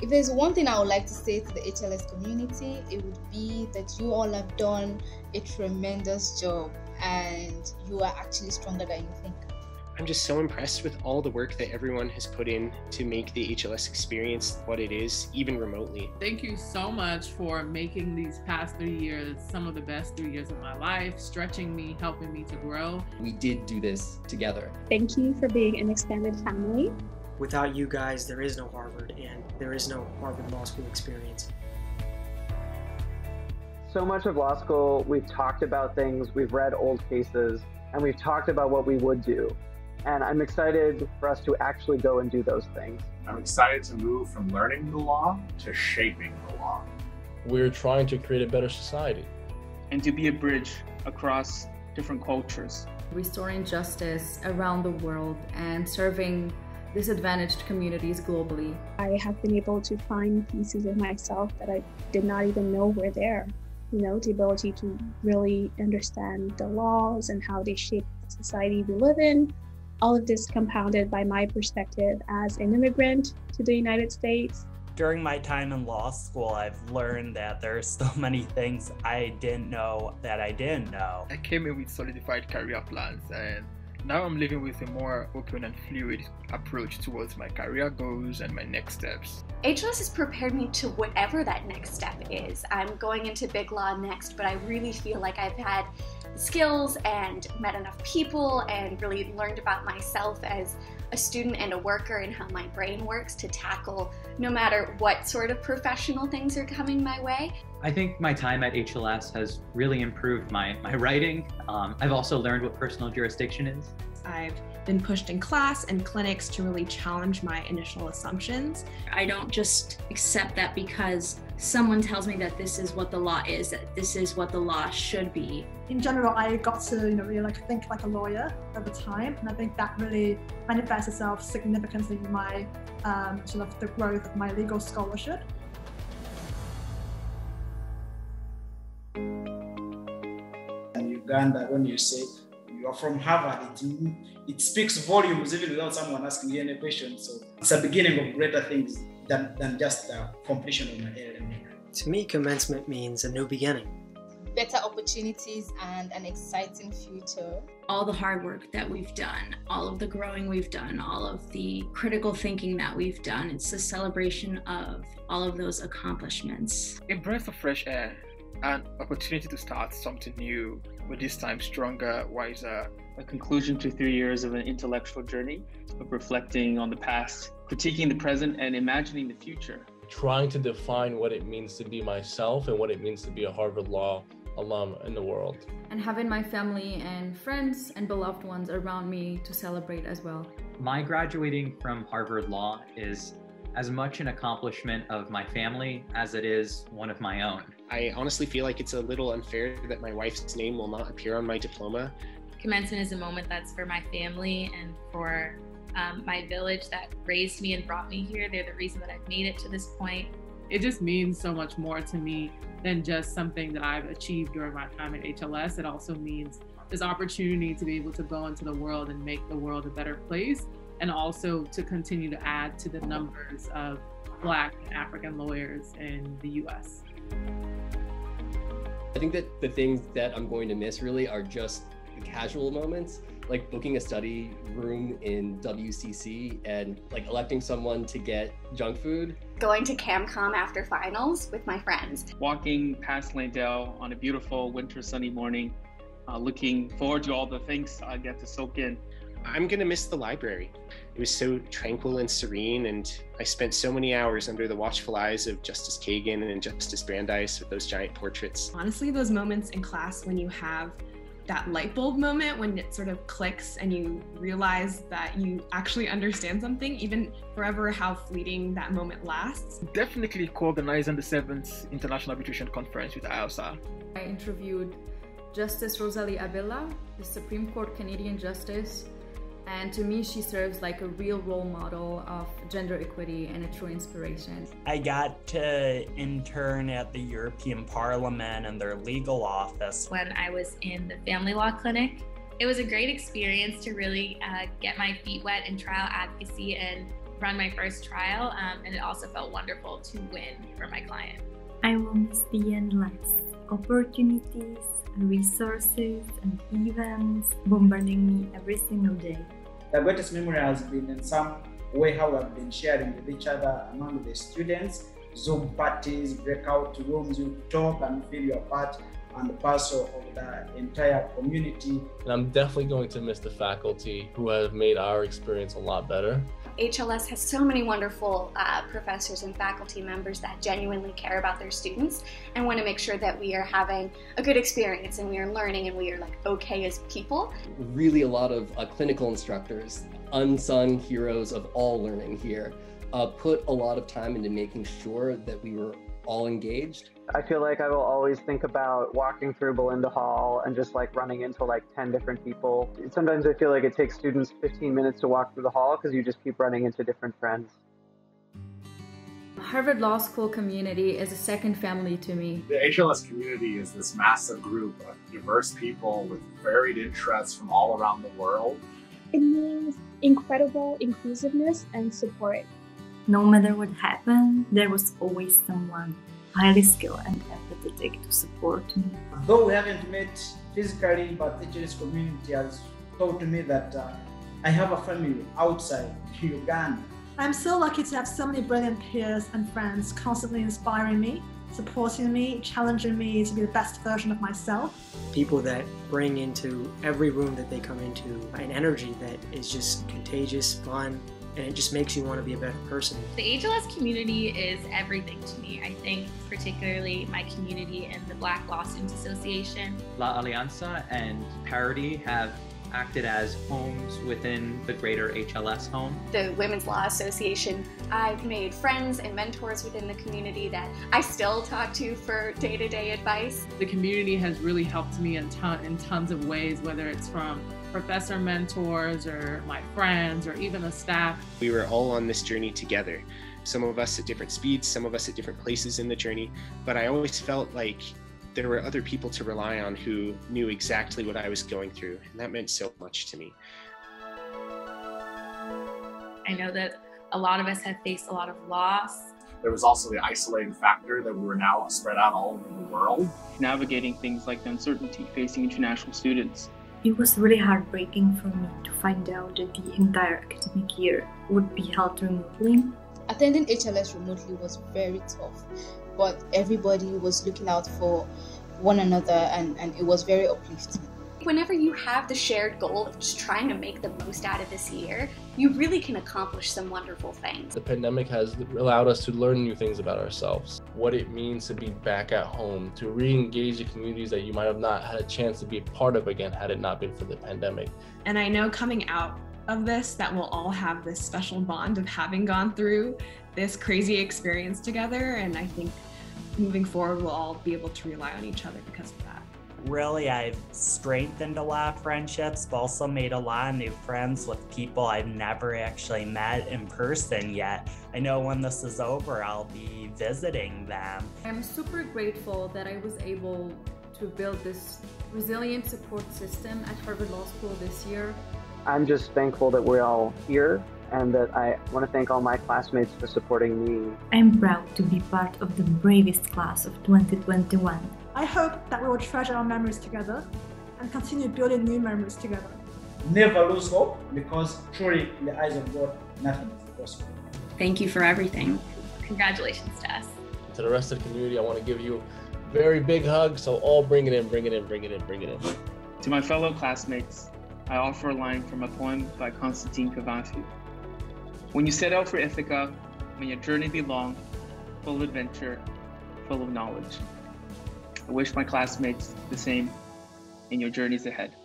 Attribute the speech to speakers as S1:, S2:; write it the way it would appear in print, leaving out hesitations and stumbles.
S1: If there's one thing I would like to say to the HLS community, it would be that you all have done a tremendous job and you are actually stronger than you think.
S2: I'm just so impressed with all the work that everyone has put in to make the HLS experience what it is, even remotely.
S3: Thank you so much for making these past 3 years some of the best 3 years of my life, stretching me, helping me to grow.
S4: We did do this together.
S5: Thank you for being an extended family.
S6: Without you guys, there is no Harvard, and there is no Harvard Law School experience.
S7: So much of law school, we've talked about things, we've read old cases, and we've talked about what we would do. And I'm excited for us to actually go and do those things.
S8: I'm excited to move from learning the law to shaping the law.
S9: We're trying to create a better society.
S10: And to be a bridge across different cultures.
S11: Restoring justice around the world and serving disadvantaged communities globally.
S5: I have been able to find pieces of myself that I did not even know were there. You know, the ability to really understand the laws and how they shape the society we live in. All of this compounded by my perspective as an immigrant to the United States.
S12: During my time in law school, I've learned that there's so many things I didn't know that I didn't know.
S13: I came in with solidified career plans, and now I'm living with a more open and fluid approach towards my career goals and my next steps.
S14: HLS has prepared me to whatever that next step is. I'm going into big law next, but I really feel like I've had skills and met enough people and really learned about myself as a student and a worker and how my brain works to tackle no matter what sort of professional things are coming my way.
S15: I think my time at HLS has really improved my writing. I've also learned what personal jurisdiction is.
S16: I've been pushed in class and clinics to really challenge my initial assumptions.
S17: I don't just accept that because someone tells me that this is what the law is, that this is what the law should be.
S18: In general, I got to really think like a lawyer at the time, and I think that really manifests itself significantly in my the growth of my legal scholarship.
S19: In Uganda, when you say you are from Harvard, it speaks volumes even without someone asking you any questions. So it's a beginning of greater things than just the completion of my LL.M.
S6: To me, commencement means a new beginning.
S1: Better opportunities and an exciting future.
S17: All the hard work that we've done, all of the growing we've done, all of the critical thinking that we've done, it's a celebration of all of those accomplishments.
S13: A breath of fresh air, an opportunity to start something new, but this time stronger, wiser.
S10: A conclusion to 3 years of an intellectual journey of reflecting on the past, critiquing the present, and imagining the future.
S9: Trying to define what it means to be myself and what it means to be a Harvard Law alum in the world.
S11: And having my family and friends and beloved ones around me to celebrate as well.
S15: My graduating from Harvard Law is as much an accomplishment of my family as it is one of my own.
S2: I honestly feel like it's a little unfair that my wife's name will not appear on my diploma.
S20: Commencement is a moment that's for my family and for my village that raised me and brought me here. They're the reason that I've made it to this point.
S3: It just means so much more to me than just something that I've achieved during my time at HLS. It also means this opportunity to be able to go into the world and make the world a better place, and also to continue to add to the numbers of Black and African lawyers in the US.
S4: I think that the things that I'm going to miss really are just the casual moments, like booking a study room in WCC and like electing someone to get junk food.
S14: Going to CamCom after finals with my friends.
S10: Walking past Landale on a beautiful winter sunny morning, looking forward to all the things I get to soak in.
S2: I'm gonna miss the library. It was so tranquil and serene, and I spent so many hours under the watchful eyes of Justice Kagan and Justice Brandeis with those giant portraits.
S16: Honestly, those moments in class when you have that light bulb moment, when it sort of clicks and you realize that you actually understand something, even forever how fleeting that moment lasts.
S13: Definitely co-organizing the 7th International Arbitration Conference with IALSA.
S11: I interviewed Justice Rosalie Abella, the Supreme Court Canadian Justice, and to me she serves like a real role model of gender equity and a true inspiration.
S12: I got to intern at the European Parliament and their legal office.
S20: When I was in the family law clinic, it was a great experience to really get my feet wet in trial advocacy and run my first trial, and it also felt wonderful to win for my client.
S21: I will miss the endless opportunities, resources, and events bombarding me every single day.
S19: The greatest memory has been in some way how I've been sharing with each other among the students. Zoom parties, breakout rooms, you talk and feel your part and parcel of the entire community.
S9: And I'm definitely going to miss the faculty who have made our experience a lot better.
S14: HLS has so many wonderful professors and faculty members that genuinely care about their students and want to make sure that we are having a good experience and we are learning and we are like okay as people.
S4: Really a lot of clinical instructors, unsung heroes of all learning here, put a lot of time into making sure that we were all engaged.
S7: I feel like I will always think about walking through Belinda Hall and just like running into like 10 different people. Sometimes I feel like it takes students 15 minutes to walk through the hall because you just keep running into different friends.
S11: Harvard Law School community is a second family to me.
S8: The HLS community is this massive group of diverse people with varied interests from all around the world.
S5: It means incredible inclusiveness and support.
S21: No matter what happened, there was always someone highly skilled and empathetic to support me.
S19: Though we haven't met physically, but the HLS community has taught me that I have a family outside Uganda.
S18: I'm so lucky to have so many brilliant peers and friends constantly inspiring me, supporting me, challenging me to be the best version of myself.
S6: People that bring into every room that they come into an energy that is just contagious, fun, and it just makes you want to be a better person.
S20: The HLS community is everything to me. I think particularly my community in the Black Law Students Association.
S15: La Alianza and Parity have acted as homes within the greater HLS home.
S14: The Women's Law Association, I've made friends and mentors within the community that I still talk to for day-to-day advice.
S3: The community has really helped me in tons of ways, whether it's from professor mentors or my friends or even the staff.
S2: We were all on this journey together. Some of us at different speeds, some of us at different places in the journey, but I always felt like there were other people to rely on who knew exactly what I was going through, and that meant so much to me.
S20: I know that a lot of us have faced a lot of loss.
S8: There was also the isolating factor that we were now spread out all over the world.
S10: Navigating things like the uncertainty facing international students.
S21: It was really heartbreaking for me to find out that the entire academic year would be held remotely.
S1: Attending HLS remotely was very tough, but everybody was looking out for one another and it was very uplifting.
S14: Whenever you have the shared goal of just trying to make the most out of this year, you really can accomplish some wonderful things.
S9: The pandemic has allowed us to learn new things about ourselves, what it means to be back at home, to re-engage the communities that you might have not had a chance to be a part of again had it not been for the pandemic.
S16: And I know coming out of this that we'll all have this special bond of having gone through this crazy experience together, and I think moving forward we'll all be able to rely on each other because of that.
S12: Really, I've strengthened a lot of friendships, but also made a lot of new friends with people I've never actually met in person yet. I know when this is over, I'll be visiting them.
S11: I'm super grateful that I was able to build this resilient support system at Harvard Law School this year.
S7: I'm just thankful that we're all here and that I want to thank all my classmates for supporting me.
S21: I'm proud to be part of the bravest class of 2021.
S18: I hope that we will treasure our memories together and continue building new memories together.
S19: Never lose hope, because truly in the eyes of God, nothing is impossible.
S17: Thank you for everything.
S20: Congratulations to us.
S9: To the rest of the community, I want to give you a very big hug, so all bring it in, bring it in, bring it in, bring it in.
S10: To my fellow classmates, I offer a line from a poem by Constantine Cavafy. When you set out for Ithaca, may your journey be long, full of adventure, full of knowledge. I wish my classmates the same in your journeys ahead.